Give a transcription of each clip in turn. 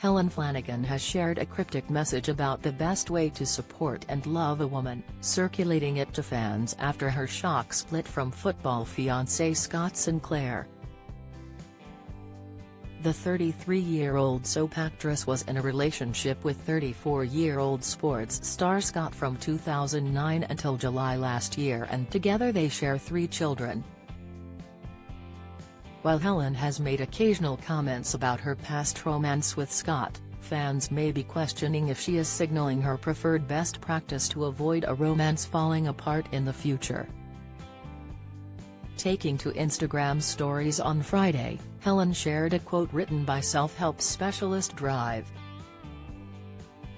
Helen Flanagan has shared a cryptic message about the best way to support and love a woman, circulating it to fans after her shock split from football fiancé Scott Sinclair. The 33-year-old soap actress was in a relationship with 34-year-old sports star Scott from 2009 until July last year, and together they share 3 children. While Helen has made occasional comments about her past romance with Scott, fans may be questioning if she is signaling her preferred best practice to avoid a romance falling apart in the future. Taking to Instagram stories on Friday, Helen shared a quote written by self-help specialist Drive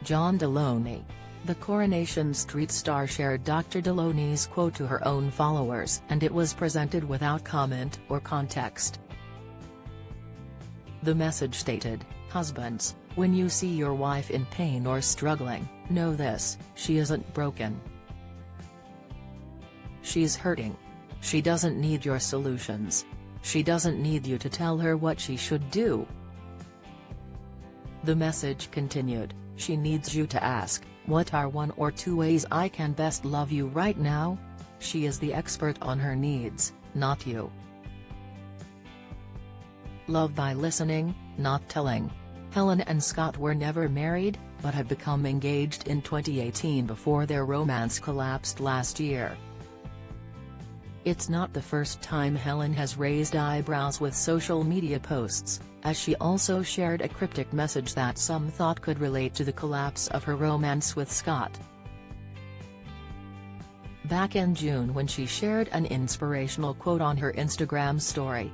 John Deloney. The Coronation Street star shared Dr. Deloney's quote to her own followers, and it was presented without comment or context. The message stated, "Husbands, when you see your wife in pain or struggling, know this: she isn't broken. She's hurting. She doesn't need your solutions. She doesn't need you to tell her what she should do." The message continued, "She needs you to ask, what are 1 or 2 ways I can best love you right now? She is the expert on her needs, not you. Love by listening, not telling." Helen and Scott were never married, but had become engaged in 2018 before their romance collapsed last year. It's not the first time Helen has raised eyebrows with social media posts, as she also shared a cryptic message that some thought could relate to the collapse of her romance with Scott. Back in June, when she shared an inspirational quote on her Instagram story.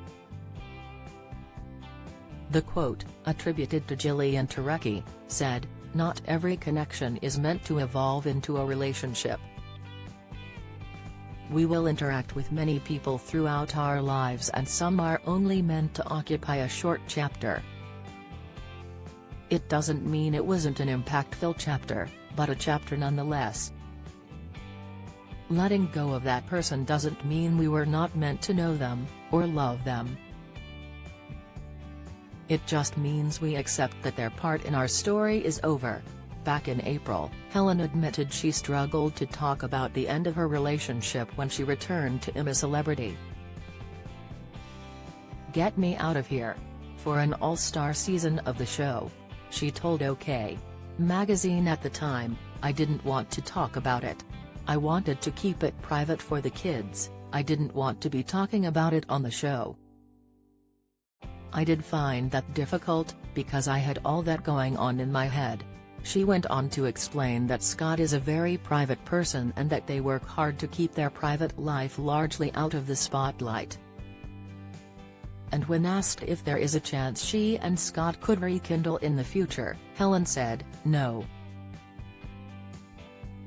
The quote, attributed to Jillian Turecki, said, "Not every connection is meant to evolve into a relationship. We will interact with many people throughout our lives, and some are only meant to occupy a short chapter. It doesn't mean it wasn't an impactful chapter, but a chapter nonetheless. Letting go of that person doesn't mean we were not meant to know them, or love them. It just means we accept that their part in our story is over." Back in April, Helen admitted she struggled to talk about the end of her relationship when she returned to I'm a Celebrity. "Get me out of here," for an all-star season of the show. She told OK! magazine at the time, "I didn't want to talk about it. I wanted to keep it private for the kids. I didn't want to be talking about it on the show. I did find that difficult, because I had all that going on in my head." She went on to explain that Scott is a very private person and that they work hard to keep their private life largely out of the spotlight. And when asked if there is a chance she and Scott could rekindle in the future, Helen said, "No.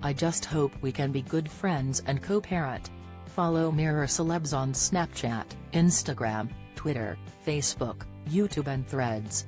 I just hope we can be good friends and co-parent." Follow Mirror Celebs on Snapchat, Instagram, Twitter, Facebook, YouTube and Threads.